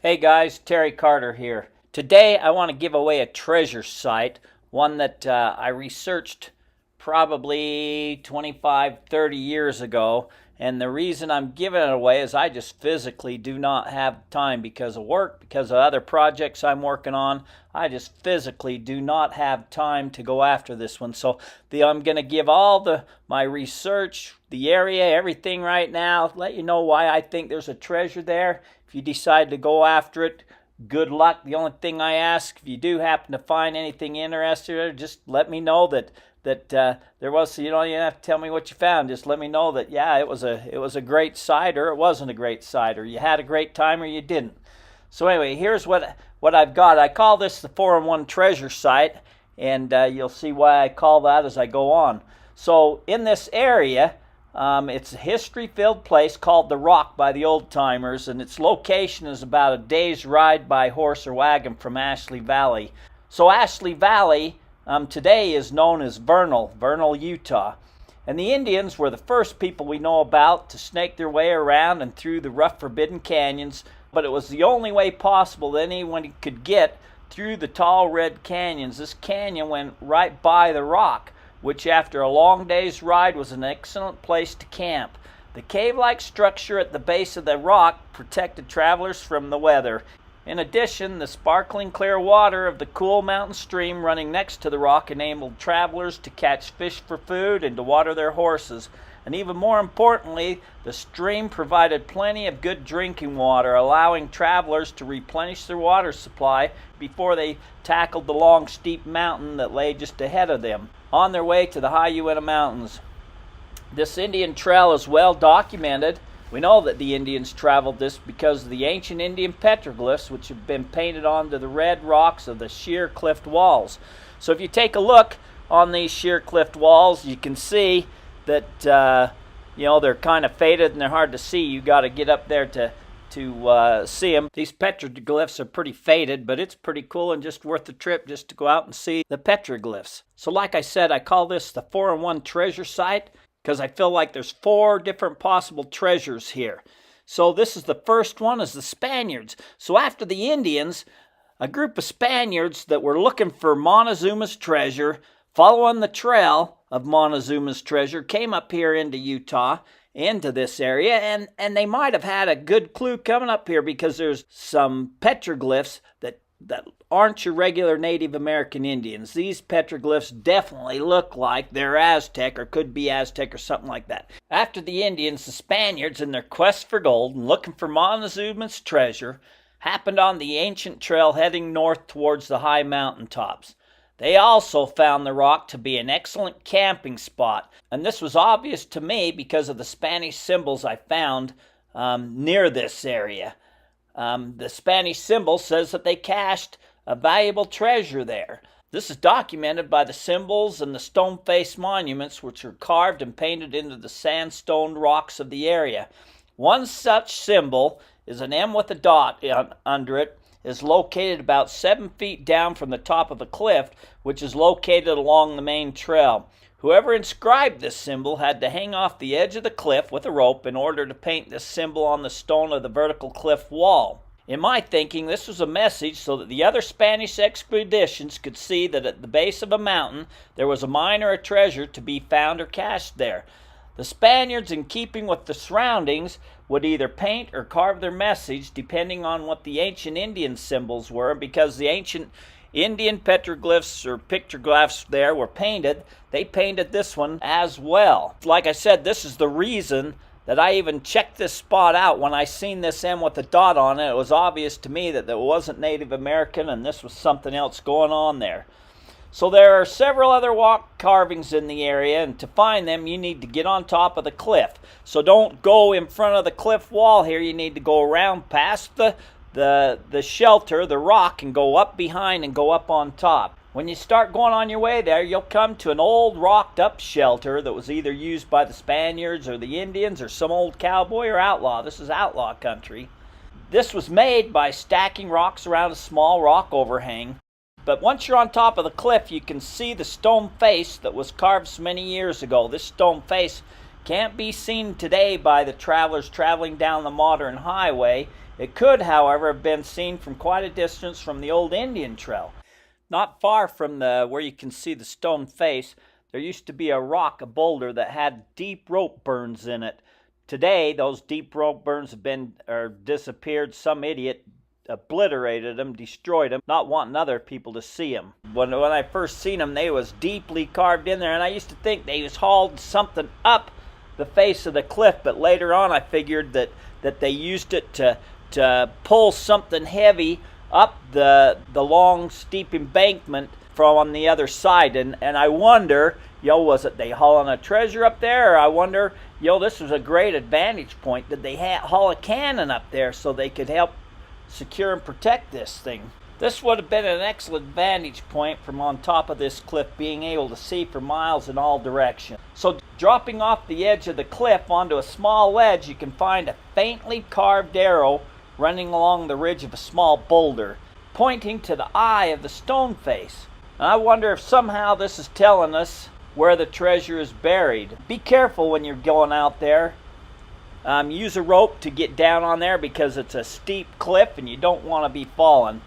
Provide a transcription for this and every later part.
Hey guys, Terry Carter here. Today I want to give away a treasure site, one that I researched probably 25, 30 years ago. And the reason I'm giving it away is I just physically do not have time because of work, because of other projects I'm working on. I just physically do not have time to go after this one. So I'm going to give all my research, the area, everything right now, let you know why I think there's a treasure there. If you decide to go after it, good luck. The only thing I ask, if you do happen to find anything interesting, just let me know that there was, you don't even have to tell me what you found. Just let me know that, yeah, it was a great site or it wasn't a great site, or you had a great time or you didn't. So anyway, here's what I've got. I call this the 4-in-1 treasure site, and you'll see why I call that as I go on. So in this area, it's a history-filled place called The Rock by the old-timers, and its location is about a day's ride by horse or wagon from Ashley Valley. So Ashley Valley today is known as Vernal, Utah. And the Indians were the first people we know about to snake their way around and through the rough, forbidden canyons, but it was the only way possible that anyone could get through the tall red canyons. This canyon went right by The Rock, which after a long day's ride was an excellent place to camp. The cave-like structure at the base of the rock protected travelers from the weather. In addition, the sparkling clear water of the cool mountain stream running next to the rock enabled travelers to catch fish for food and to water their horses. And even more importantly, the stream provided plenty of good drinking water, allowing travelers to replenish their water supply before they tackled the long, steep mountain that lay just ahead of them on their way to the high Uinta Mountains. This Indian trail is well documented. We know that the Indians traveled this because of the ancient Indian petroglyphs, which have been painted onto the red rocks of the sheer cliffed walls. So if you take a look on these sheer cliffed walls, you can see that they're kind of faded and they're hard to see. You got to get up there to see them. These petroglyphs are pretty faded, but it's pretty cool and just worth the trip just to go out and see the petroglyphs. So like I said, I call this the 4-in-1 treasure site because I feel like there's 4 different possible treasures here. So this is the first one, is the Spaniards. So after the Indians, a group of Spaniards that were looking for Montezuma's treasure, following the trail of Montezuma's treasure, came up here into Utah, into this area, and they might have had a good clue coming up here because there's some petroglyphs that aren't your regular Native American Indians. These petroglyphs definitely look like they're Aztec or could be Aztec or something like that. After the Indians, the Spaniards, in their quest for gold and looking for Montezuma's treasure, happened on the ancient trail heading north towards the high mountain tops. They also found the rock to be an excellent camping spot, and this was obvious to me because of the Spanish symbols I found near this area. The Spanish symbol says that they cached a valuable treasure there. This is documented by the symbols and the stone-faced monuments which are carved and painted into the sandstone rocks of the area. One such symbol is an M with a dot under it, is located about 7 feet down from the top of the cliff, which is located along the main trail. Whoever inscribed this symbol had to hang off the edge of the cliff with a rope in order to paint this symbol on the stone of the vertical cliff wall. In my thinking, this was a message so that the other Spanish expeditions could see that at the base of a mountain there was a mine or a treasure to be found or cached there. The Spaniards, in keeping with the surroundings, would either paint or carve their message depending on what the ancient Indian symbols were, because the ancient Indian petroglyphs or pictographs there were painted. They painted this one as well. Like I said, this is the reason that I even checked this spot out. When I seen this M with a dot on it, it was obvious to me that it wasn't Native American and this was something else going on there. So there are several other rock carvings in the area, and to find them you need to get on top of the cliff. So don't go in front of the cliff wall here. You need to go around past the shelter, the rock, and go up behind and go up on top. When you start going on your way there, you'll come to an old rocked up shelter that was either used by the Spaniards or the Indians or some old cowboy or outlaw. This is outlaw country. This was made by stacking rocks around a small rock overhang. But once you're on top of the cliff, you can see the stone face that was carved so many years ago. This stone face can't be seen today by the travelers traveling down the modern highway. It could, however, have been seen from quite a distance from the old Indian trail. Not far from where you can see the stone face, there used to be a rock, a boulder, that had deep rope burns in it. Today, those deep rope burns have been disappeared. Some idiot obliterated them, destroyed them, not wanting other people to see them. When I first seen them, they was deeply carved in there, and I used to think they was hauled something up the face of the cliff, but later on I figured that they used it to pull something heavy up the long steep embankment from on the other side. And I wonder, was it they hauling a treasure up there? Or I wonder, this was a great advantage point. Did they haul a cannon up there so they could help secure and protect this thing? This would have been an excellent vantage point from on top of this cliff, being able to see for miles in all directions. So dropping off the edge of the cliff onto a small ledge, you can find a faintly carved arrow running along the ridge of a small boulder, pointing to the eye of the stone face. And I wonder if somehow this is telling us where the treasure is buried. Be careful when you're going out there. Use a rope to get down on there because it's a steep cliff and you don't want to be falling.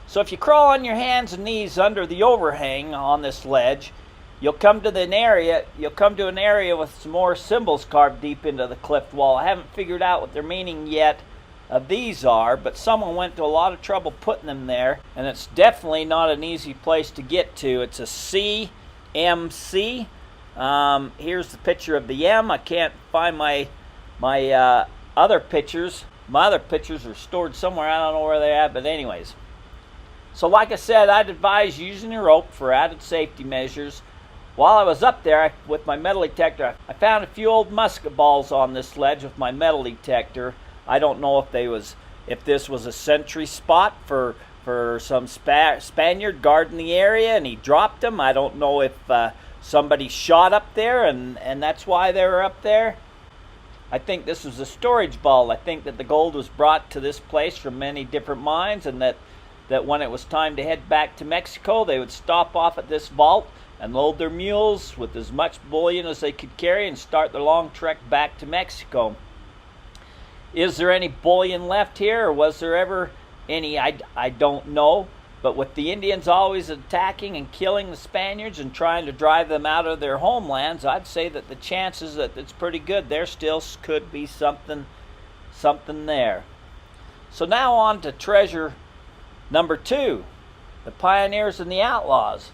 So if you crawl on your hands and knees under the overhang on this ledge, you'll come to an area with some more symbols carved deep into the cliff wall. I haven't figured out what their meaning yet of these are, but someone went to a lot of trouble putting them there, and it's definitely not an easy place to get to. It's a CMC. Here's the picture of the M. I can't find my other pictures. My other pictures are stored somewhere. I don't know where they're at, but anyways. So like I said, I'd advise using a rope for added safety measures. While I was up there with my metal detector, I found a few old musket balls on this ledge with my metal detector. I don't know if this was a sentry spot for some Spaniard guarding the area and he dropped them. I don't know if somebody shot up there and that's why they were up there. I think this was a storage ball. I think that the gold was brought to this place from many different mines, and that when it was time to head back to Mexico, they would stop off at this vault and load their mules with as much bullion as they could carry and start their long trek back to Mexico. Is there any bullion left here, or was there ever any? I don't know. But with the Indians always attacking and killing the Spaniards and trying to drive them out of their homelands, I'd say that the chances that it's pretty good. There still could be something there. So now on to treasure number 2, the Pioneers and the Outlaws.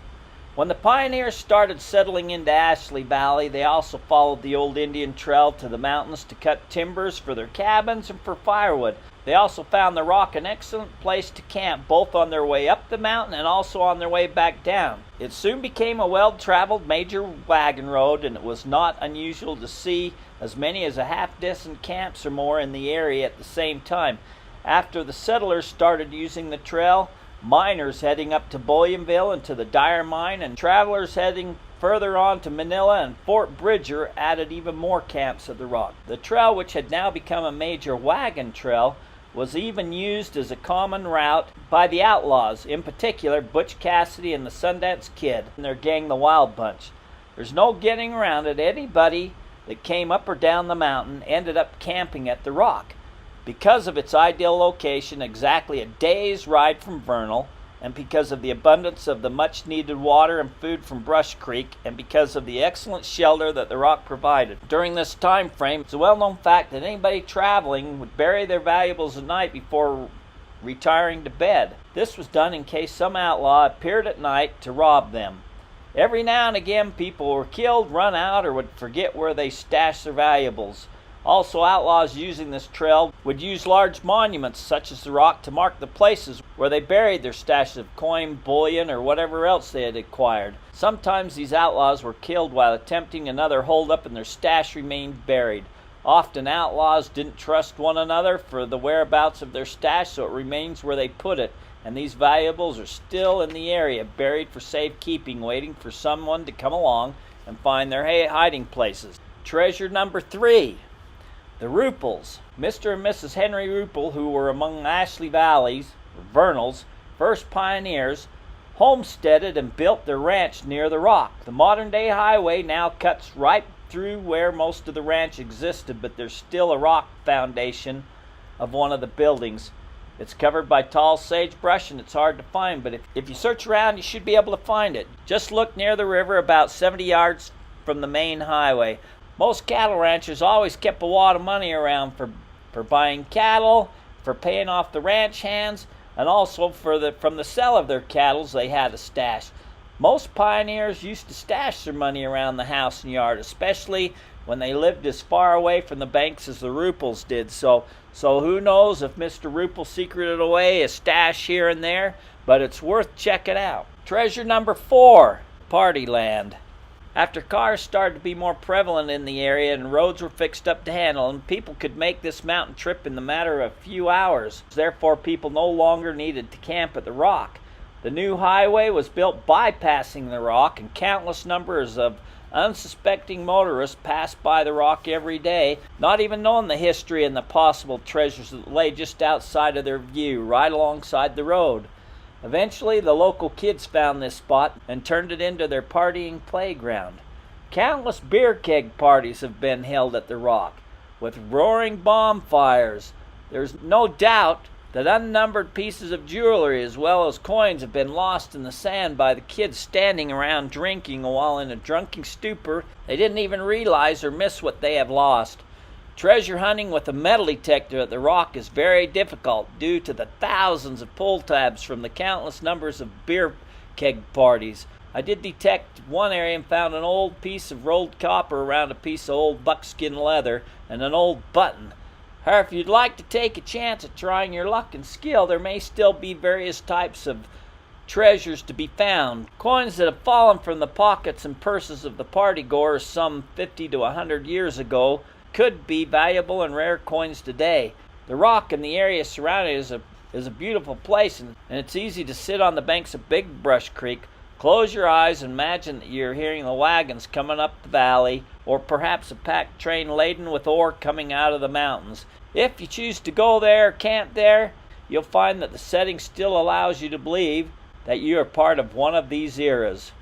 When the Pioneers started settling into Ashley Valley, they also followed the old Indian trail to the mountains to cut timbers for their cabins and for firewood. They also found the rock an excellent place to camp, both on their way up the mountain and also on their way back down. It soon became a well-traveled major wagon road, and it was not unusual to see as many as a half-dozen camps or more in the area at the same time. After the settlers started using the trail, miners heading up to Bullionville and to the Dyer Mine, and travelers heading further on to Manila and Fort Bridger added even more camps of the rock. The trail, which had now become a major wagon trail, was even used as a common route by the Outlaws, in particular Butch Cassidy and the Sundance Kid and their gang, the Wild Bunch. There's no getting around it. Anybody that came up or down the mountain ended up camping at the rock. Because of its ideal location, exactly a day's ride from Vernal, and because of the abundance of the much-needed water and food from Brush Creek, and because of the excellent shelter that the rock provided. During this time frame, it's a well-known fact that anybody traveling would bury their valuables at night before retiring to bed. This was done in case some outlaw appeared at night to rob them. Every now and again, people were killed, run out, or would forget where they stashed their valuables. Also, outlaws using this trail would use large monuments such as the rock to mark the places where they buried their stashes of coin, bullion, or whatever else they had acquired. Sometimes these outlaws were killed while attempting another holdup and their stash remained buried. Often outlaws didn't trust one another for the whereabouts of their stash, so it remains where they put it, and these valuables are still in the area, buried for safekeeping, waiting for someone to come along and find their hiding places. Treasure number 3. The Ruples. Mr. and Mrs. Henry Ruple, who were among Ashley Valley's, Vernal's, first pioneers, homesteaded and built their ranch near the rock. The modern-day highway now cuts right through where most of the ranch existed, but there's still a rock foundation of one of the buildings. It's covered by tall sagebrush and it's hard to find, but if you search around, you should be able to find it. Just look near the river, about 70 yards from the main highway. Most cattle ranchers always kept a wad of money around for buying cattle, for paying off the ranch hands, and also from the sale of their cattle. They had a stash. Most pioneers used to stash their money around the house and yard, especially when they lived as far away from the banks as the Ruples did. So who knows if Mr. Rupel secreted away a stash here and there, but it's worth checking out. Treasure number 4, party land. After cars started to be more prevalent in the area and roads were fixed up to handle them, people could make this mountain trip in the matter of a few hours. Therefore, people no longer needed to camp at the Rock. The new highway was built bypassing the Rock, and countless numbers of unsuspecting motorists passed by the Rock every day, not even knowing the history and the possible treasures that lay just outside of their view, right alongside the road. Eventually, the local kids found this spot and turned it into their partying playground. Countless beer keg parties have been held at the Rock, with roaring bonfires. There's no doubt that unnumbered pieces of jewelry as well as coins have been lost in the sand by the kids standing around drinking while in a drunken stupor. They didn't even realize or miss what they have lost. Treasure hunting with a metal detector at the Rock is very difficult due to the thousands of pull tabs from the countless numbers of beer keg parties. I did detect one area and found an old piece of rolled copper around a piece of old buckskin leather and an old button. However, if you'd like to take a chance at trying your luck and skill, there may still be various types of treasures to be found. Coins that have fallen from the pockets and purses of the partygoers some 50 to 100 years ago could be valuable and rare coins today. The Rock and the area surrounding it is a beautiful place, and it's easy to sit on the banks of Big Brush Creek, close your eyes and imagine that you're hearing the wagons coming up the valley, or perhaps a packed train laden with ore coming out of the mountains. If you choose to go there, camp there, you'll find that the setting still allows you to believe that you are part of one of these eras.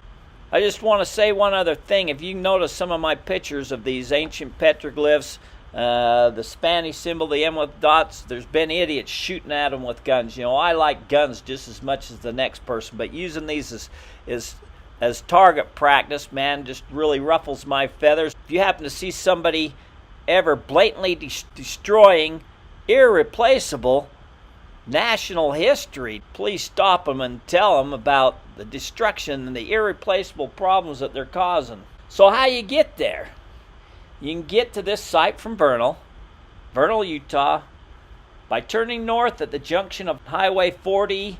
I just want to say one other thing. If you notice some of my pictures of these ancient petroglyphs, the Spanish symbol, the M with dots, there's been idiots shooting at them with guns. You know, I like guns just as much as the next person, but using these as target practice, man, just really ruffles my feathers. If you happen to see somebody ever blatantly destroying irreplaceable national history, please stop them and tell them about the destruction and the irreplaceable problems that they're causing. So how you get there? You can get to this site from Vernal, Utah, by turning north at the junction of Highway 40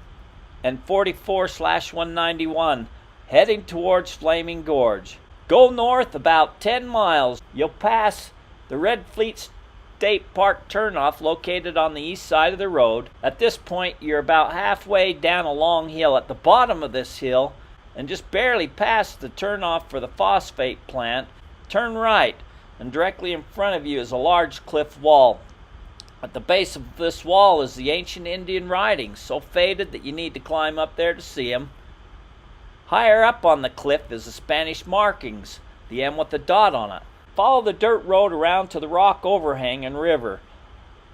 and 44/191, heading towards Flaming Gorge. Go north about 10 miles. You'll pass the Red Fleet State Park turnoff located on the east side of the road. At this point, you're about halfway down a long hill. At the bottom of this hill, and just barely past the turnoff for the phosphate plant, turn right, and directly in front of you is a large cliff wall. At the base of this wall is the ancient Indian writings, so faded that you need to climb up there to see them. Higher up on the cliff is the Spanish markings, the M with the dot on it. Follow the dirt road around to the rock overhang and river.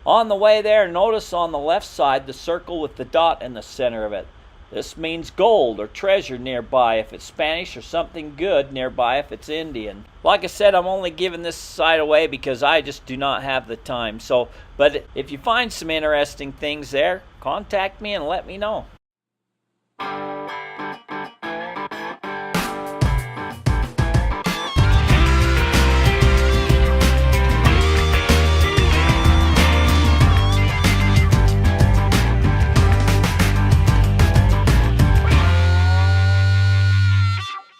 On the way there, notice on the left side the circle with the dot in the center of it. This means gold or treasure nearby if it's Spanish, or something good nearby if it's Indian. Like I said, I'm only giving this site away because I just do not have the time. But if you find some interesting things there, contact me and let me know.